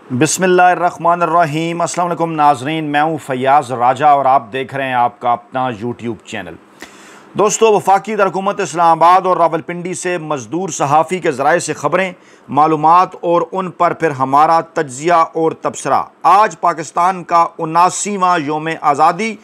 बिस्मिल्लाहिर्रहमानिर्रहीम। अस्सलाम वालेकुम नाज़रीन, मैं हूँ फ़याज़ राजा और आप देख रहे हैं आपका अपना यूट्यूब चैनल। दोस्तों, वफाकी दरहुकूमत इस्लामाबाद और रावलपिंडी से मज़दूर सहाफ़ी के ज़राए से ख़बरें, मालूमात और उन पर फिर हमारा तज्ज़िया और तबसरा। आज पाकिस्तान का 79वां योम आज़ादी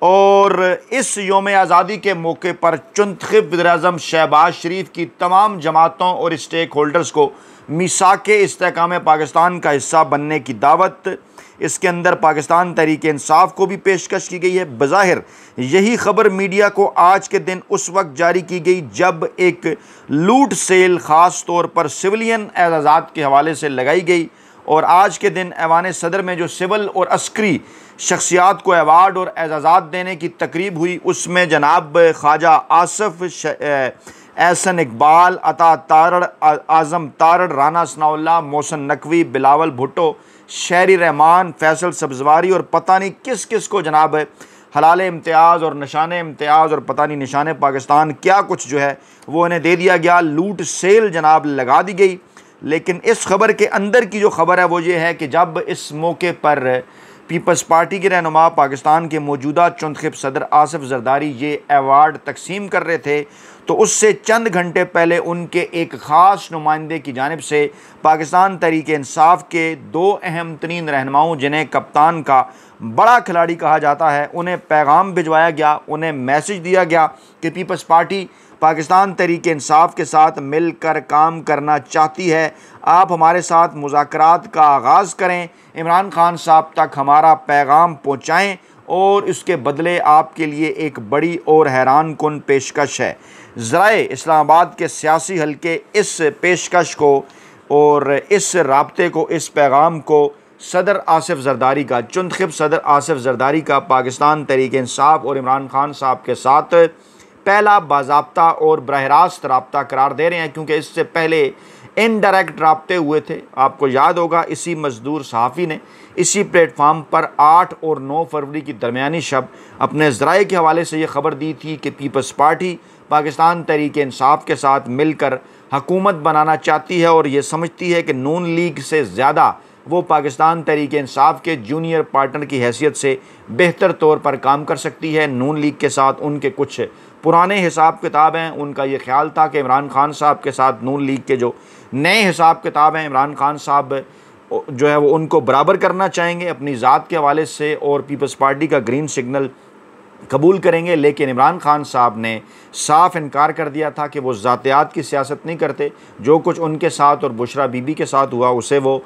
और इस योम आज़ादी के मौके पर चुंतखब वज़ीर-ए-आज़म शहबाज शरीफ की तमाम जमातों और स्टेक होल्डर्स को मीसाक इस्तेहकाम पाकिस्तान का हिस्सा बनने की दावत। इसके अंदर पाकिस्तान तहरीक इंसाफ को भी पेशकश की गई है। बज़ाहिर यही खबर मीडिया को आज के दिन उस वक्त जारी की गई जब एक लूट सेल ख़ास तौर पर सिविलियन एजाज़ात के हवाले से लगाई गई और आज के दिन ऐवान सदर में जो सिविल और अस्करी शख्सियात को अवार्ड और एजाज़ात देने की तकरीब हुई, उसमें जनाब ख्वाजा आसफ, एहसन इकबाल, अता तारड़, आज़म तारड़, राना सनाउल्लाह, मोहसन नकवी, बिलावल भुट्टो, शहरी रहमान, फैसल सब्जवारी और पता नहीं किस किस को जनाब हलाल इम्तियाज़ और निशान इम्तियाज़ और पता नहीं निशान पाकिस्तान क्या कुछ जो है वो इन्हें दे दिया गया। लूट सेल जनाब लगा दी गई। लेकिन इस खबर के अंदर की जो खबर है वो ये है कि जब इस मौके पर पीपल्स पार्टी के रहनुमा पाकिस्तान के मौजूदा चुंतखब सदर आसिफ जरदारी ये अवार्ड तकसीम कर रहे थे, तो उससे चंद घंटे पहले उनके एक ख़ास नुमाइंदे की जानिब से पाकिस्तान तहरीक इंसाफ के दो अहम तरीन रहनुमाओं, जिन्हें कप्तान का बड़ा खिलाड़ी कहा जाता है, उन्हें पैगाम भिजवाया गया, उन्हें मैसेज दिया गया कि पीपल्स पार्टी पाकिस्तान तहरीक इंसाफ के साथ मिलकर काम करना चाहती है। आप हमारे साथ मुज़ाकरात का आगाज़ करें, इमरान खान साहब तक हमारा पैगाम पहुँचाएँ और इसके बदले आपके लिए एक बड़ी और हैरान कुन पेशकश है। ज़राए इस्लामाबाद के सियासी हल्के इस पेशकश को और इस राब्ते को, इस पैगाम को सदर आसिफ जरदारी का, चुंतखब सदर आसिफ जरदारी का पाकिस्तान तहरीक इंसाफ और इमरान खान साहब के साथ पहला बाज़ाब्ता और बरह रास्त राब्ता करार दे रहे हैं, क्योंकि इससे पहले इनडायरेक्ट राब्ते हुए थे। आपको याद होगा इसी मज़दूर सहाफ़ी ने इसी प्लेटफार्म पर 8 और 9 फरवरी की दरमियानी शब अपने ज़राए के हवाले से ये ख़बर दी थी कि पीपल्स पार्टी पाकिस्तान तहरीक इंसाफ के साथ मिलकर हुकूमत बनाना चाहती है और ये समझती है कि नून लीग से ज़्यादा वो पाकिस्तान तहरीक इंसाफ के जूनियर पार्टनर की हैसियत से बेहतर तौर पर काम कर सकती है। नून लीग के साथ उनके कुछ पुराने हिसाब किताब हैं। उनका ये ख्याल था कि इमरान खान साहब के साथ नून लीग के जो नए हिसाब किताब हैं, इमरान खान साहब जो है वो उनको बराबर करना चाहेंगे अपनी ज़ात के हवाले से और पीपल्स पार्टी का ग्रीन सिग्नल कबूल करेंगे। लेकिन इमरान खान साहब ने साफ इनकार कर दिया था कि वो ज़ातियात की सियासत नहीं करते। जो कुछ उनके साथ और बुशरा बीबी के साथ हुआ उसे वो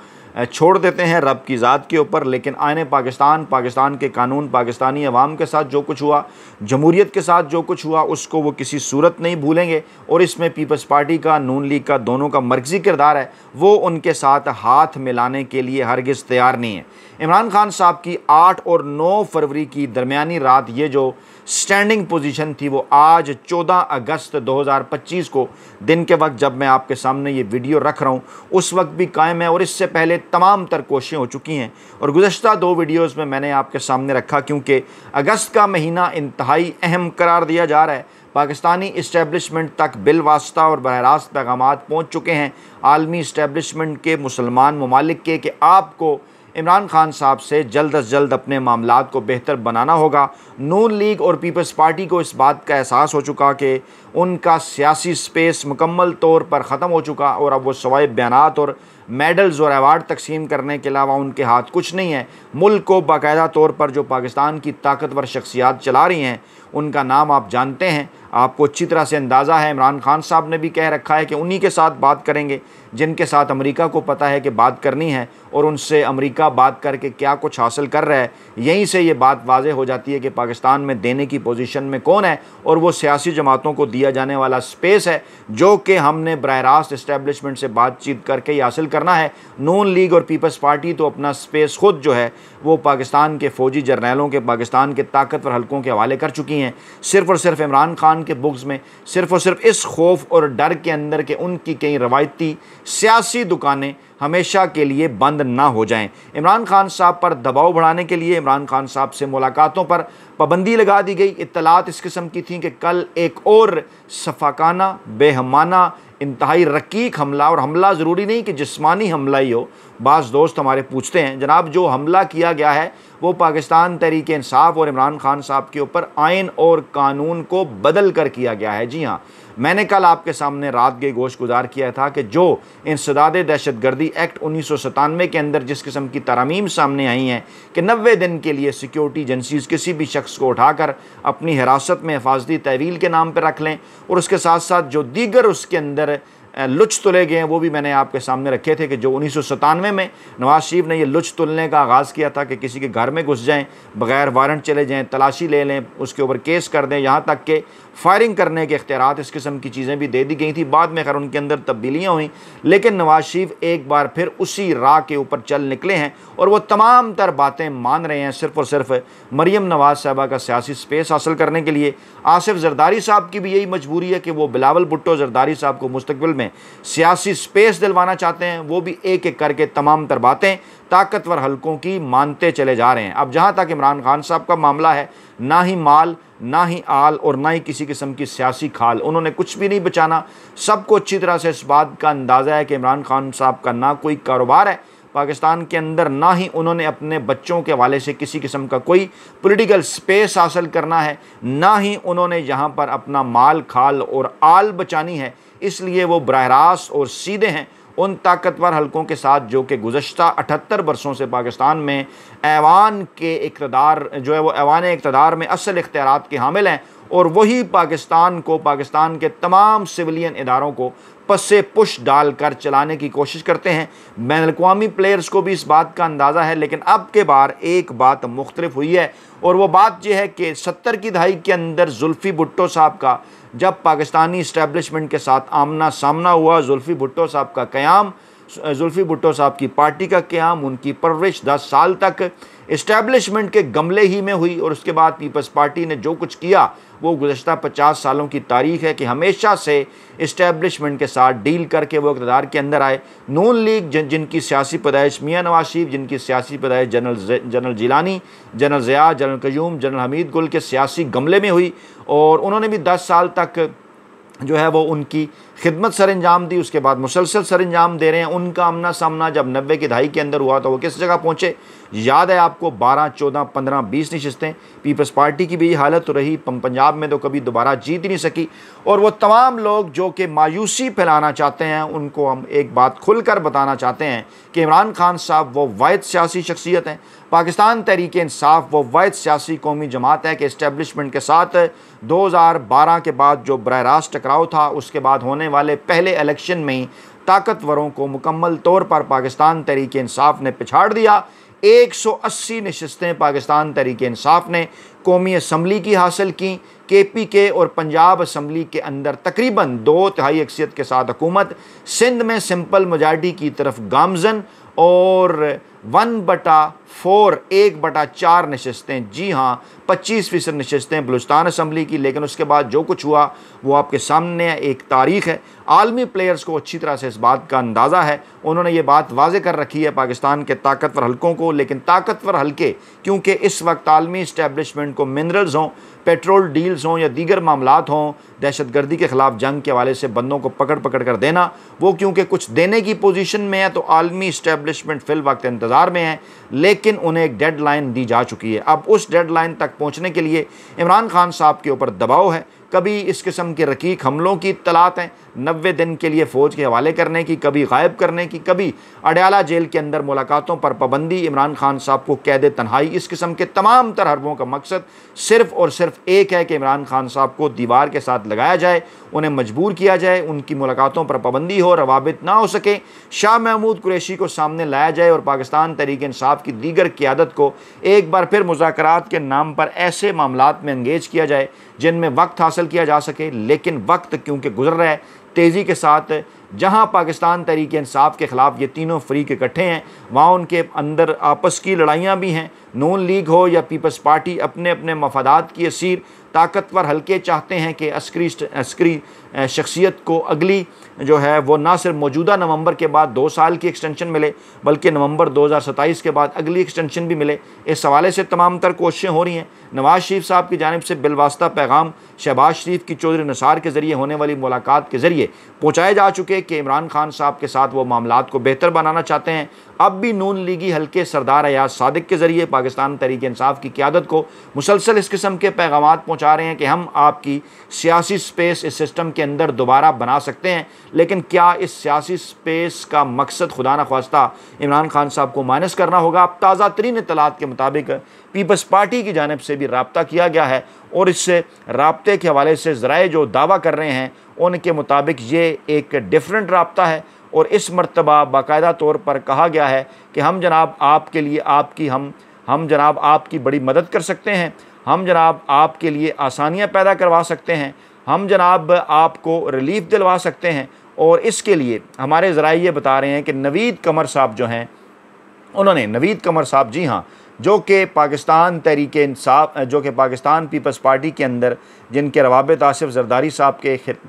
छोड़ देते हैं रब की ज़ात के ऊपर। लेकिन आने पाकिस्तान, पाकिस्तान के कानून, पाकिस्तानी अवाम के साथ जो कुछ हुआ, जमहूरियत के साथ जो कुछ हुआ, उसको वो किसी सूरत नहीं भूलेंगे और इसमें पीपल्स पार्टी का, नून लीग का, दोनों का मरकज़ी किरदार है। वो उनके साथ हाथ मिलाने के लिए हरगिज़ तैयार नहीं है। इमरान खान साहब की 8 और 9 फरवरी की दरमियानी रात ये जो स्टैंडिंग पोजीशन थी वो आज 14 अगस्त 2025 को दिन के वक्त जब मैं आपके सामने ये वीडियो रख रहा हूँ उस वक्त भी कायम है और इससे पहले तमाम तर कोशिशें हो चुकी हैं और गुज़श्ता 2 वीडियोज़ में मैंने आपके सामने रखा, क्योंकि अगस्त का महीना इंतहाई अहम करार दिया जा रहा है। पाकिस्तानी इस्टेब्लिशमेंट तक बिल वास्ता और बरह रास्त पैगामात पहुँच चुके हैं आलमी इस्टेब्लिशमेंट के, मुसलमान ममालिक के, कि आपको इमरान खान साहब से जल्द अज जल्द अपने मामलात को बेहतर बनाना होगा। नून लीग और पीपल्स पार्टी को इस बात का एहसास हो चुका कि उनका सियासी स्पेस मुकम्मल तौर पर ख़त्म हो चुका और अब वो सवाए बयानात और मेडल्स और अवार्ड तकसीम करने के अलावा उनके हाथ कुछ नहीं है। मुल्क को बाकायदा तौर पर जो पाकिस्तान की ताकतवर शख्सियात चला रही हैं उनका नाम आप जानते हैं, आपको अच्छी तरह से अंदाज़ा है। इमरान खान साहब ने भी कह रखा है कि उन्हीं के साथ बात करेंगे जिनके साथ अमेरिका को पता है कि बात करनी है और उनसे अमेरिका बात करके क्या कुछ हासिल कर रहा है। यहीं से ये बात वाज़ेह हो जाती है कि पाकिस्तान में देने की पोजीशन में कौन है और वो सियासी जमातों को दिया जाने वाला स्पेस है जो कि हमने बरह रास्त इस्टेब्लिशमेंट से बातचीत करके ही हासिल करना है। नून लीग और पीपल्स पार्टी तो अपना स्पेस खुद जो है वो पाकिस्तान के फ़ौजी जर्नैलों के, पाकिस्तान के ताकतवर हल्कों के हवाले कर चुकी हैं, सिर्फ़ और सिर्फ इमरान खान के बुग्ज़ में, सिर्फ़ और सिर्फ इस खौफ और डर के अंदर के उनकी कई रवायती सियासी दुकानें हमेशा के लिए बंद ना हो जाएं। इमरान खान साहब पर दबाव बढ़ाने के लिए इमरान खान साहब से मुलाकातों पर पाबंदी लगा दी गई। इत्तलात इस किस्म की थी कि कल एक और सफाकाना, बेहमाना, इंतहाई रकीक हमला, और हमला ज़रूरी नहीं कि जिस्मानी हमला ही हो। बाज़ दोस्त हमारे पूछते हैं जनाब जो हमला किया गया है वो पाकिस्तान तहरीक इंसाफ और इमरान खान साहब के ऊपर आइन और कानून को बदल कर किया गया है। जी हाँ, मैंने कल आपके सामने रात के गोश्त गुजार किया था कि जो इंसदाद दहशतगर्दी एक्ट 1997 के अंदर जिस किस्म की तरमीम सामने आई हैं कि 90 दिन के लिए सिक्योरिटी एजेंसीज किसी भी शख्स को उठाकर अपनी हिरासत में हिफाजती तहवील के नाम पर रख लें, और उसके साथ साथ जो दीगर उसके अंदर लुच तुले गए हैं वो भी मैंने आपके सामने रखे थे कि जो 1997 में नवाज शरीफ ने ये लुच तुलने का आगाज़ किया था कि किसी के घर में घुस जाएं, बग़ैर वारंट चले जाएं, तलाशी ले लें, उसके ऊपर केस कर दें, यहाँ तक कि फायरिंग करने के इख्तियारात, इस किस्म की चीज़ें भी दे दी गई थी। बाद में खैर उनके अंदर तब्दीलियाँ हुई, लेकिन नवाज शरीफ एक बार फिर उसी राह के ऊपर चल निकले हैं और वो तमाम तर बातें मान रहे हैं सिर्फ़ और सिर्फ मरीम नवाज साहबा का सियासी स्पेस हासिल करने के लिए। आसिफ जरदारी साहब की भी यही मजबूरी है कि वो बिलावल भुट्टो जरदारी साहब को मुस्तकबिल में सियासी स्पेस दिलवाना चाहते हैं। वो भी एक एक करके तमाम तर बातें ताकतवर हलकों की मानते चले जा रहे हैं। अब जहाँ तक इमरान खान साहब का मामला है, ना ही माल, ना ही आल और ना ही किसी किस्म की सियासी खाल, उन्होंने कुछ भी नहीं बचाना। सबको अच्छी तरह से इस बात का अंदाज़ा है कि इमरान खान साहब का ना कोई कारोबार है पाकिस्तान के अंदर, ना ही उन्होंने अपने बच्चों के हवाले से किसी किस्म का कोई पॉलिटिकल स्पेस हासिल करना है, ना ही उन्होंने यहाँ पर अपना माल खाल और आल बचानी है। इसलिए वो बराह रास्त और सीधे हैं उन ताकतवर हलकों के साथ जो कि गुज़श्ता 78 बरसों से पाकिस्तान में ऐवान के इक़्तिदार जो है वो ऐवान इक़्तिदार में असल इख्तियारात के हामिल हैं, और वही पाकिस्तान को, पाकिस्तान के तमाम सिविलियन इदारों को पस्से पुश डाल कर चलाने की कोशिश करते हैं। बैनुल-अक़वामी प्लेयर्स को भी इस बात का अंदाज़ा है, लेकिन अब के बार एक बात मुख्तलिफ हुई है, और वो बात यह है कि 70 की दहाई के अंदर जुल्फ़ी भुट्टो साहब का जब पाकिस्तानी इस्टेब्लिशमेंट के साथ आमना सामना हुआ, जुल्फ़ी भुट्टो साहब का क़याम, जुल्फ़ी भुट्टो साहब की पार्टी का क़याम, उनकी परवरिश 10 साल तक इस्टेब्लिशमेंट के गमले ही में हुई, और उसके बाद पीपल्स पार्टी ने जो कुछ किया वो गुज़श्ता 50 सालों की तारीख़ है कि हमेशा से इस्टेब्लिशमेंट के साथ डील करके वो इक़्तिदार के अंदर आए। नून लीग जिनकी सियासी पैदाइश मियाँ नवाज शरीफ, जिनकी सियासी पैदाइश general Jilani, general Zia, general Qayyum, general Hamid Gul के सियासी गमले में हुई, और उन्होंने भी 10 साल तक जो है वो उनकी खिदमत सर अंजाम दी, उसके बाद मुसलसल सर अंजाम दे रहे हैं। उनका आमना सामना जब 90 की दहाई के अंदर हुआ तो वो किस जगह पहुँचे, याद है आपको, 12, 14, 15, 20 नशिस्तें। पीपल्स पार्टी की भी यही हालत रही, पंजाब में तो कभी दोबारा जीत ही नहीं सकी। और वो तमाम लोग जो कि मायूसी फैलाना चाहते हैं, उनको हम एक बात खुलकर बताना चाहते हैं कि इमरान खान साहब वो वाहिद सियासी शख्सियत हैं, पाकिस्तान तहरीक इंसाफ वो वाहिद सियासी कौमी जमात है कि इस्टेब्लिशमेंट के साथ 2012 के बाद जो बराह रास्त टकराव था, उसके बाद होने वाले पहले इलेक्शन में ही ताकतवरों को मुकम्मल तौर पर पाकिस्तान तहरीक इंसाफ ने पिछाड़ दिया। 180 नशिस्तें पाकिस्तान तहरीक इंसाफ ने कौमी असम्बली की हासिल की। KPK और पंजाब असम्बली के अंदर तकरीबन 2/3 अक्सियत के साथ हुकूमत, सिंध में सिंपल मेजॉरिटी की तरफ गामजन, और 1/4 1/4 नशिस्तें, जी हाँ 25% नशिस्तें बलूचिस्तान असम्बली की। लेकिन उसके बाद जो कुछ हुआ वो आपके सामने है, एक तारीख़ है। आलमी प्लेयर्स को अच्छी तरह से इस बात का अंदाज़ा है, उन्होंने ये बात वाज़े कर रखी है पाकिस्तान के ताकतवर हलकों को। लेकिन ताकतवर हलके क्योंकि इस वक्त आलमी इस्टेब्लिशमेंट को मिनरल्स हों, पेट्रोल डील्स हों या दीगर मामलात हों, दहशतगर्दी के ख़िलाफ़ जंग के हवाले से बंदों को पकड़ पकड़ कर देना, वो क्योंकि कुछ देने की पोजीशन में है तो आलमी इस्टेब्लिशमेंट फ़िल वक्त इंतज़ार में है, लेकिन उन्हें एक डेडलाइन दी जा चुकी है। अब उस डेडलाइन तक पहुँचने के लिए इमरान खान साहब के ऊपर दबाव है। कभी इस किस्म के रकीक हमलों की इत्तलात हैं 90 दिन के लिए फ़ौज के हवाले करने की, कभी गायब करने की, कभी अडयाला जेल के अंदर मुलाकातों पर पाबंदी, इमरान खान साहब को कैद तन्हाई। इस किस्म के तमाम तर हरबों का मकसद सिर्फ़ और सिर्फ एक है कि इमरान खान साहब को दीवार के साथ लगाया जाए, उन्हें मजबूर किया जाए, उनकी मुलाकातों पर पाबंदी हो, रवाबित ना हो सके, शाह महमूद कुरैशी को सामने लाया जाए और पाकिस्तान तहरीक इंसाफ की दीगर क़यादत को एक बार फिर मुज़ाकरात के नाम पर ऐसे मामलात में एंगेज किया जाए जिनमें वक्त हासिल किया जा सके। लेकिन वक्त क्योंकि गुजर रहा है तेज़ी के साथ, जहां पाकिस्तान तहरीक इंसाफ के ख़िलाफ़ ये तीनों फ़रीक इकट्ठे हैं, वहाँ उनके अंदर आपस की लड़ाइयाँ भी हैं। नून लीग हो या पीपल्स पार्टी अपने अपने मफादात की असीर, ताकतवर हल्के चाहते हैं कि अस्करी शख्सियत को अगली जो है वो ना सिर्फ मौजूदा नवंबर के बाद 2 साल की एक्सटेंशन मिले, बल्कि नवंबर 2027 के बाद अगली एक्सटेंशन भी मिले। इस हवाले से तमाम तर कोशिशें हो रही हैं। नवाज़ शरीफ साहब की जानिब से बिलवास्ता पैगाम शहबाज शरीफ की चौधरी निसार के ज़रिए होने वाली मुलाकात के ज़रिए पहुँचाए जा चुके कि इमरान खान साहब के साथ वो मामलात को बेहतर बनाना चाहते हैं। अब भी नून लीगी हल्के सरदार अयाज सादिक के ज़रिए पाकिस्तान तहरीक इंसाफ की क़यादत को मुसलसल इस किस्म के पैगामात पहुँचा रहे हैं कि हम आपकी सियासी स्पेस इस सिस्टम के अंदर दोबारा बना सकते हैं। लेकिन क्या इस सियासी स्पेस का मकसद खुदा न ख्वास्ता इमरान खान साहब को माइनस करना होगा? अब ताज़ा तरीन इत्तलात के मुताबिक पीपल्स पार्टी की जानिब से भी राब्ता किया गया है और इससे राब्ते के हवाले से ज़राए जो दावा कर रहे हैं उनके मुताबिक ये एक डिफरेंट राब्ता है और इस मरतबा बाकायदा तौर पर कहा गया है कि हम जनाब आपके लिए हम जनाब आपकी बड़ी मदद कर सकते हैं, हम जनाब आपके लिए आसानियाँ पैदा करवा सकते हैं, हम जनाब आपको रिलीफ दिलवा सकते हैं। और इसके लिए हमारे ज़राए ये बता रहे हैं कि नवीद कमर साहब जो हैं उन्होंने नवीद कमर साहब जी हाँ जो कि पाकिस्तान तहरीक इंसाफ जो कि पाकिस्तान पीपल्स पार्टी के अंदर जिनके रवाबित आसिफ जरदारी साहब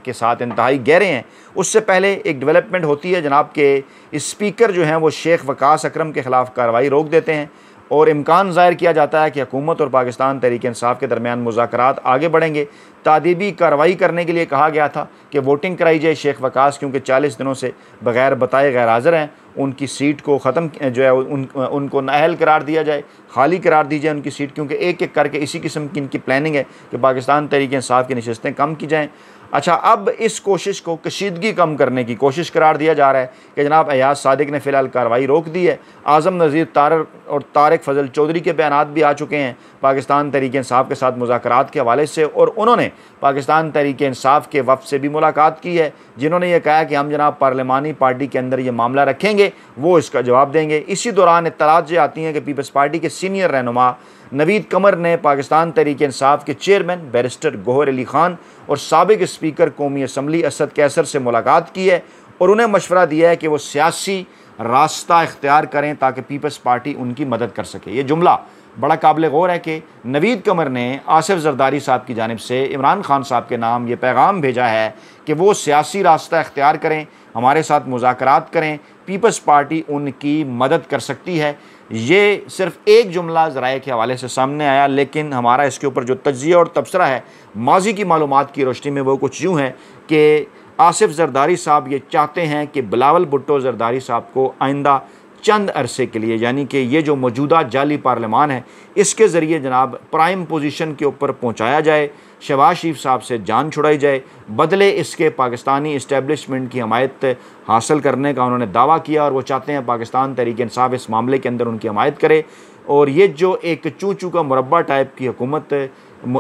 के साथ इंतहाई गहरे हैं, उससे पहले एक डेवलपमेंट होती है जनाब के स्पीकर जो हैं वो शेख वकास अकरम के ख़िलाफ़ कार्रवाई रोक देते हैं और इम्कान ज़ाहिर किया जाता है कि हुकूमत और पाकिस्तान तहरीक इंसाफ के दरमियान मुज़ाकरात आगे बढ़ेंगे। तादीबी कार्रवाई करने के लिए कहा गया था कि वोटिंग कराई जाए। शेख वकास क्योंकि 40 दिनों से बग़ैर बताए गैर हाज़िर हैं, उनकी सीट को ख़त्म जो है उनको नाअहल करार दिया जाए, खाली करार दी जाए उनकी सीट, क्योंकि एक एक करके इसी किस्म की इनकी प्लानिंग है कि पाकिस्तान तहरीक इंसाफ की नशस्तें कम की जाएँ। अच्छा, अब इस कोशिश को कशीदगी कम करने की कोशिश करार दिया जा रहा है कि जनाब अयाज सादिक ने फ़िलहाल कार्रवाई रोक दी है। आज़म नज़ीर और तारिक फ़जल चौधरी के बयानात भी आ चुके हैं पाकिस्तान तहरीक इंसाफ के साथ मुज़ाकरात के हवाले से और उन्होंने पाकिस्तान तहरीक इंसाफ के वफ़द से भी मुलाकात की है, जिन्होंने ये कहा कि हम जनाब पार्लिमानी पार्टी के अंदर ये मामला रखेंगे, वो इसका जवाब देंगे। इसी दौरान इत्तलात ये आती हैं कि पीपल्स पार्टी के सीनियर रहनुमा नवीद कमर ने पाकिस्तान तहरीक इंसाफ के चेयरमैन बैरिस्टर गौहर अली ख़ान और साबिक स्पीकर कौमी असम्बली असद कैसर से मुलाकात की है और उन्हें मशवरा दिया है कि वो सियासी रास्ता इख्तियार करें ताकि पीपल्स पार्टी उनकी मदद कर सके। ये जुमला बड़ा काबिल गौर है कि नवीद कमर ने आसिफ जरदारी साहब की जानिब से इमरान खान साहब के नाम ये पैगाम भेजा है कि वो सियासी रास्ता इख्तियार करें, हमारे साथ मुज़ाकरात करें, पीपल्स पार्टी उनकी मदद कर सकती है। ये सिर्फ एक जुमला ज़राए के हवाले से सामने आया, लेकिन हमारा इसके ऊपर जो तज्ज़िया और तबसरा है माजी की मालूमात की रोशनी में वो कुछ यूँ है कि आसिफ जरदारी साहब ये चाहते हैं कि बिलावल भुट्टो जरदारी साहब को आइंदा चंद अरसे के लिए, यानी कि ये जो मौजूदा जाली पार्लियामान है इसके ज़रिए जनाब प्राइम पोजीशन के ऊपर पहुंचाया जाए, शहबाज शरीफ साहब से जान छुड़ाई जाए, बदले इसके पाकिस्तानी इस्टेब्लिशमेंट की हमायत हासिल करने का उन्होंने दावा किया और वो चाहते हैं पाकिस्तान तहरीक इंसाफ इस मामले के अंदर उनकी हमायत करे। और ये जो एक चू चू का मुरब्बा टाइप की हुकूमत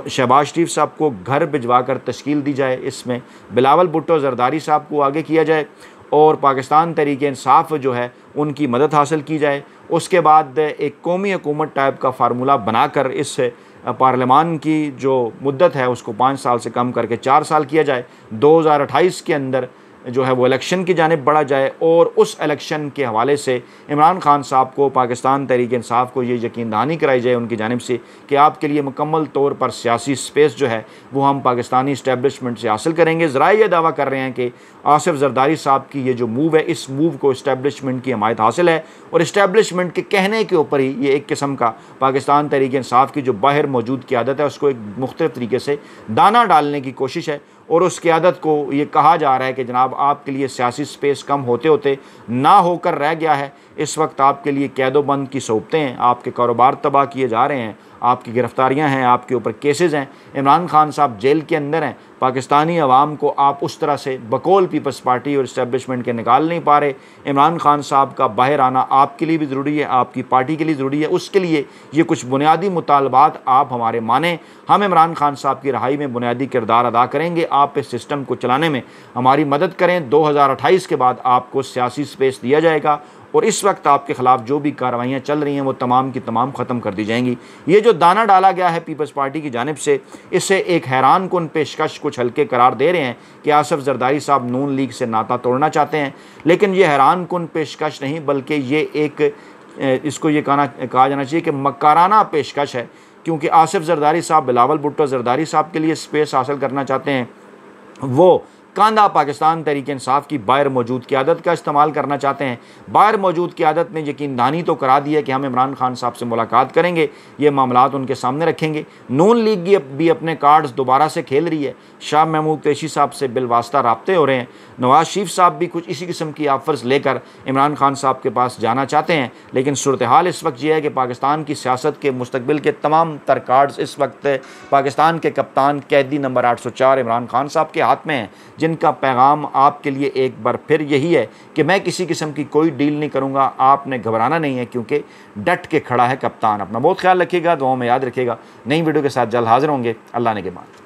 शहबाज शरीफ साहब को घर भिजवा कर तश्कील दी जाए, इसमें बिलावल भुट्टो जरदारी साहब को आगे किया जाए और पाकिस्तान तहरीक इंसाफ जो है उनकी मदद हासिल की जाए। उसके बाद एक कौमी हुकूमत टाइप का फार्मूला बनाकर इस पार्लियामान की जो मुद्दत है उसको 5 साल से कम करके 4 साल किया जाए। 2028 के अंदर जो है वो इलेक्शन की जानिब बढ़ा जाए और उस इलेक्शन के हवाले से इमरान खान साहब को पाकिस्तान तहरीक इंसाफ को ये यकीन दहानी कराई जाए उनकी जानिब से कि आपके लिए मुकम्मल तौर पर सियासी स्पेस जो है वो हम पाकिस्तानी इस्टेब्लिशमेंट से हासिल करेंगे। ज़राए ये दावा कर रहे हैं कि आसिफ जरदारी साहब की ये जो मूव है, इस मूव को इस्टेब्लिशमेंट की हमायत हासिल है और इस्टेब्लिशमेंट के कहने के ऊपर ही ये एक किस्म का पाकिस्तान तहरीक इंसाफ की जो बाहर मौजूद क़यादत है उसको एक मुख्तलिफ तरीके से दाना डालने की कोशिश है। और उस क़यादत को ये कहा जा रहा है कि जनाब आपके लिए सियासी स्पेस कम होते होते ना होकर रह गया है। इस वक्त आपके लिए कैदोबंद की सोबतें हैं, आपके कारोबार तबाह किए जा रहे हैं, आपकी गिरफ्तारियां हैं, आपके ऊपर केसेस हैं, इमरान खान साहब जेल के अंदर हैं। पाकिस्तानी अवाम को आप उस तरह से बकौल पीपल्स पार्टी और इस्टेब्लिशमेंट के निकाल नहीं पा रहे। इमरान खान साहब का बाहर आना आपके लिए भी ज़रूरी है, आपकी पार्टी के लिए ज़रूरी है। उसके लिए ये कुछ बुनियादी मुतालबात आप हमारे माने, हम इमरान खान साहब की रहाई में बुनियादी किरदार अदा करेंगे। आप इस सिस्टम को चलाने में हमारी मदद करें। 2028 के बाद आपको सियासी स्पेस दिया जाएगा और इस वक्त आपके ख़िलाफ़ जो भी कार्रवाइयाँ चल रही हैं वो तमाम की तमाम ख़त्म कर दी जाएंगी। ये जो दाना डाला गया है पीपल्स पार्टी की जानिब से, इससे एक हैरान कुन पेशकश कुछ हल्के करार दे रहे हैं कि आसिफ जरदारी साहब नून लीग से नाता तोड़ना चाहते हैं, लेकिन ये हैरान कुन पेशकश नहीं बल्कि ये एक इसको ये कहा जाना चाहिए कि मकाराना पेशकश है, क्योंकि आसिफ जरदारी साहब बिलावल भुट्टो जरदारी साहब के लिए स्पेस हासिल करना चाहते हैं। वो कांधा पाकिस्तान तहरीक इंसाफ की बाहर मौजूद क़यादत का इस्तेमाल करना चाहते हैं। बाहर मौजूद क़यादत ने यकीन दहानी तो करा दी है कि हम इमरान खान साहब से मुलाकात करेंगे, ये मामलात उनके सामने रखेंगे। नून लीग भी अपने कार्ड्स दोबारा से खेल रही है। शाह महमूद कुरैशी साहब से बिलवास्ता राब्ते हो रहे हैं। नवाज शरीफ साहब भी कुछ इसी किस्म की ऑफर्स लेकर इमरान खान साहब के पास जाना चाहते हैं। लेकिन सूरत हाल इस वक्त यह है कि पाकिस्तान की सियासत के मुस्तकबिल के तमाम तर कार्ड्स इस वक्त पाकिस्तान के कप्तान कैदी नंबर 804 इमरान खान साहब के हाथ में हैं, जिनका पैगाम आपके लिए एक बार फिर यही है कि मैं किसी किस्म की कोई डील नहीं करूँगा, आपने घबराना नहीं है, क्योंकि डट के खड़ा है कप्तान। अपना बहुत ख्याल रखिएगा, दुआओं में याद रखिएगा। नई वीडियो के साथ जल्द हाजिर होंगे। अल्लाह ने के बाद।